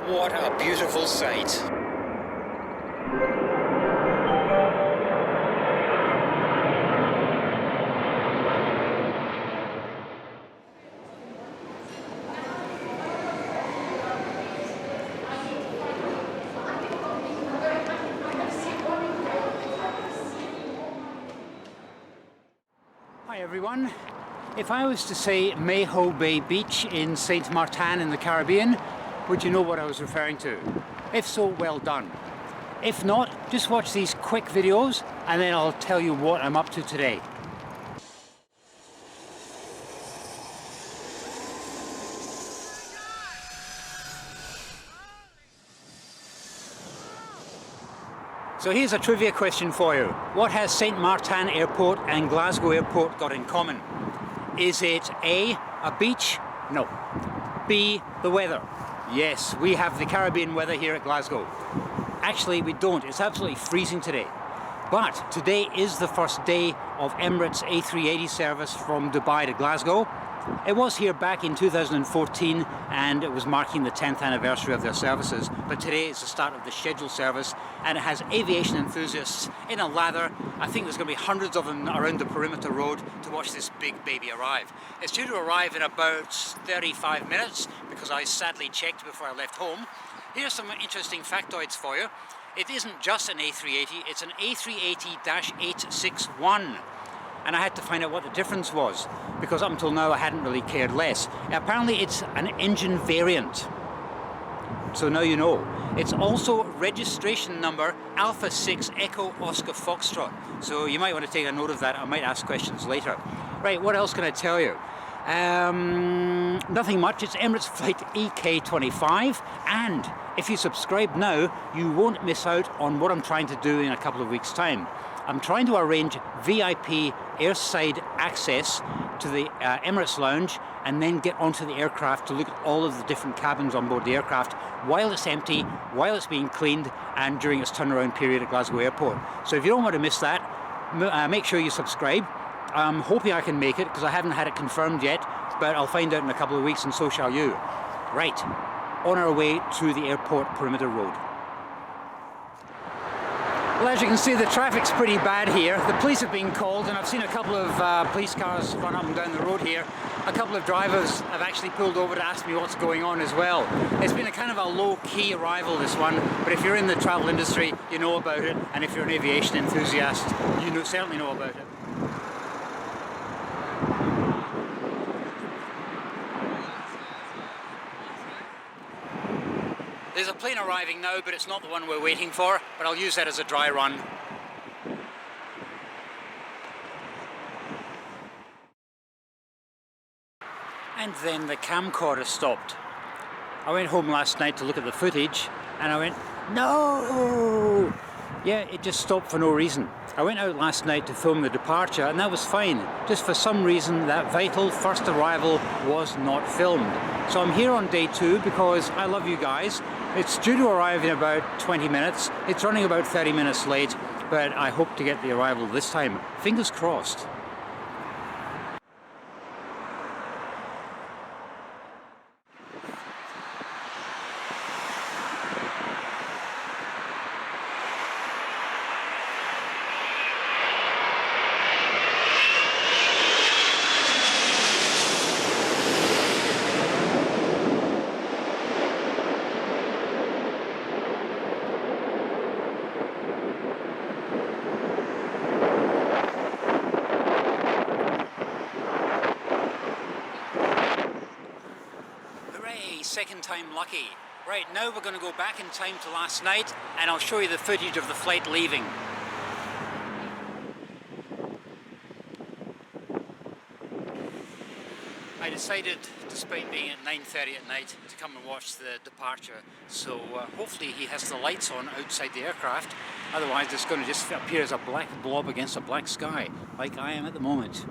What a beautiful sight. Hi everyone. If I was to say Mayho Bay Beach in Saint Martin in the Caribbean, would you know what I was referring to? If so, well done. If not, just watch these quick videos and then I'll tell you what I'm up to today. So here's a trivia question for you. What has Saint Martin Airport and Glasgow Airport got in common? Is it A, a beach? No. B, the weather? Yes, we have the Caribbean weather here at Glasgow. Actually, we don't. It's absolutely freezing today. But today is the first day of Emirates A380 service from Dubai to Glasgow. It was here back in 2014 and it was marking the 10th anniversary of their services, but today is the start of the scheduled service and it has aviation enthusiasts in a lather. I think there's going to be hundreds of them around the perimeter road to watch this big baby arrive. It's due to arrive in about 35 minutes because I sadly checked before I left home. Here's some interesting factoids for you. It isn't just an A380, it's an A380-861. And I had to find out what the difference was, because up until now I hadn't really cared less. Apparently it's an engine variant. So now you know. It's also registration number Alpha 6 Echo Oscar Foxtrot. So you might want to take a note of that. I might ask questions later. Right, what else can I tell you? Nothing much. It's Emirates flight EK25, and if you subscribe now, you won't miss out on what I'm trying to do in a couple of weeks' time. I'm trying to arrange VIP airside access to the Emirates lounge and then get onto the aircraft to look at all of the different cabins on board the aircraft while it's empty, while it's being cleaned, and during its turnaround period at Glasgow Airport. So if you don't want to miss that, make sure you subscribe. I'm hoping I can make it because I haven't had it confirmed yet, but I'll find out in a couple of weeks and so shall you. Right, on our way to the airport perimeter road. Well, as you can see, the traffic's pretty bad here. The police have been called and I've seen a couple of police cars run up and down the road here. A couple of drivers have actually pulled over to ask me what's going on as well. It's been a kind of a low-key arrival, this one, but if you're in the travel industry, you know about it, and if you're an aviation enthusiast, you certainly know about it. There's a plane arriving now, but it's not the one we're waiting for, but I'll use that as a dry run. And then the camcorder stopped. I went home last night to look at the footage and I went, no! Yeah, it just stopped for no reason. I went out last night to film the departure and that was fine. Just for some reason that vital first arrival was not filmed. So I'm here on day 2 because I love you guys. It's due to arrive in about 20 minutes. It's running about 30 minutes late, but I hope to get the arrival this time. Fingers crossed. Second time lucky. Right, now we're going to go back in time to last night and I'll show you the footage of the flight leaving. I decided, despite being at 9:30 at night, to come and watch the departure. So hopefully he has the lights on outside the aircraft. Otherwise it's going to just appear as a black blob against a black sky, like I am at the moment.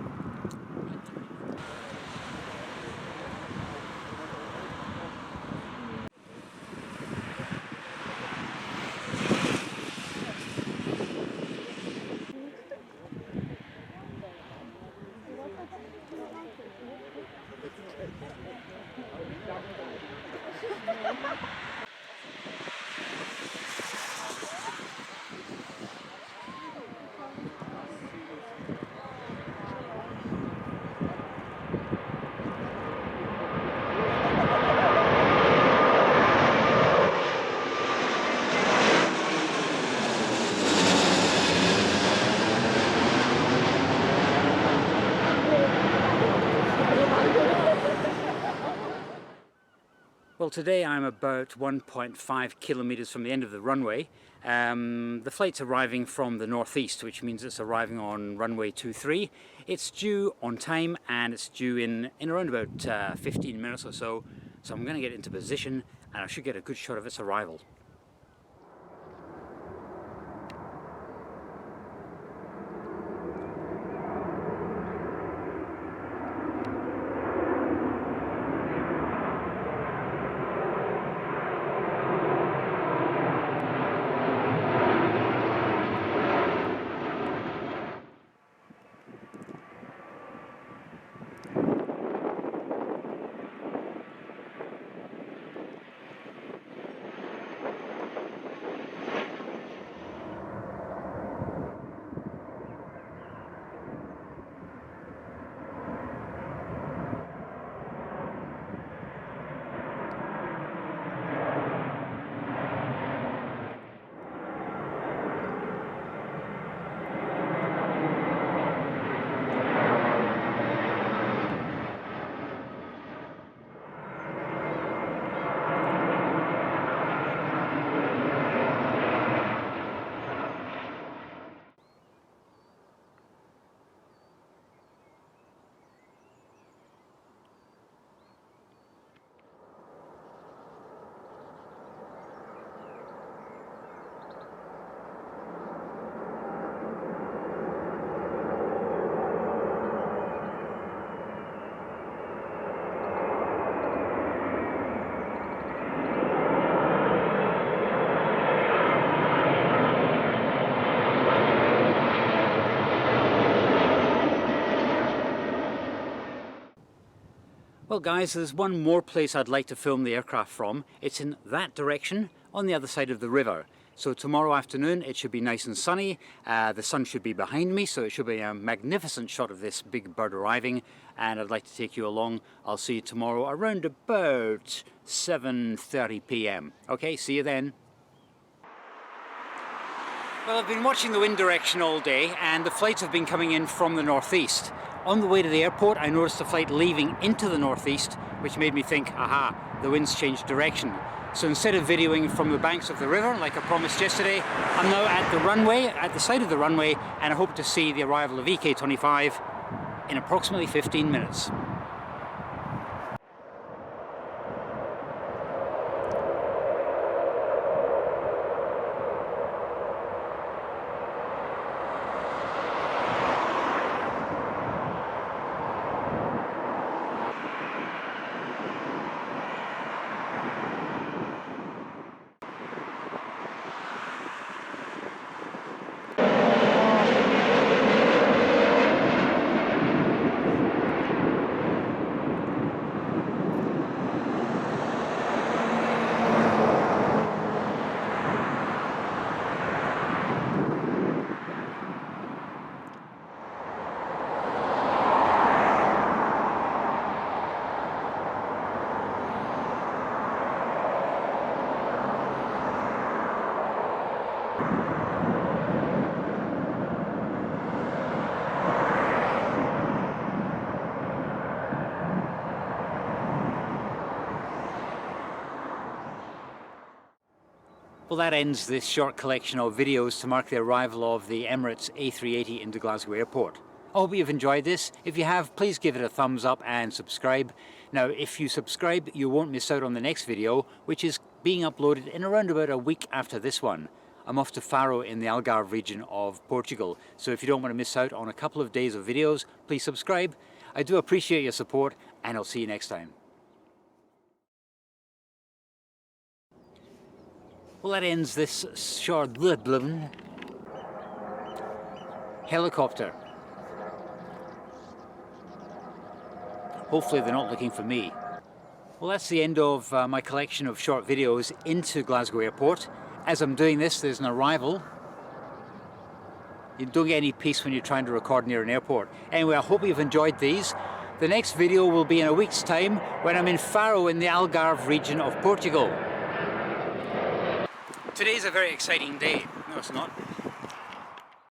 Well, today I'm about 1.5 kilometers from the end of the runway. The flight's arriving from the northeast, which means it's arriving on runway 23. It's due on time and it's due in around about 15 minutes or so. So I'm going to get into position and I should get a good shot of its arrival. Well guys, there's one more place I'd like to film the aircraft from. It's in that direction, on the other side of the river. So tomorrow afternoon it should be nice and sunny, the sun should be behind me, so it should be a magnificent shot of this big bird arriving, and I'd like to take you along. I'll see you tomorrow around about 7:30 p.m. Okay, see you then. Well, I've been watching the wind direction all day and the flights have been coming in from the northeast. On the way to the airport I noticed a flight leaving into the northeast, which made me think, aha, the wind's changed direction. So instead of videoing from the banks of the river like I promised yesterday, I'm now at the runway, at the side of the runway, and I hope to see the arrival of EK25 in approximately 15 minutes. Well, that ends this short collection of videos to mark the arrival of the Emirates A380 into Glasgow Airport. I hope you've enjoyed this. If you have, please give it a thumbs up and subscribe. Now, if you subscribe, you won't miss out on the next video, which is being uploaded in around about a week after this one. I'm off to Faro in the Algarve region of Portugal, so if you don't want to miss out on a couple of days of videos, please subscribe. I do appreciate your support, and I'll see you next time. Well, that ends this short helicopter. Hopefully they're not looking for me. Well, that's the end of my collection of short videos into Glasgow Airport. As I'm doing this, there's an arrival. You don't get any peace when you're trying to record near an airport. Anyway, I hope you've enjoyed these. The next video will be in a week's time when I'm in Faro in the Algarve region of Portugal. Today's a very exciting day. No, it's not.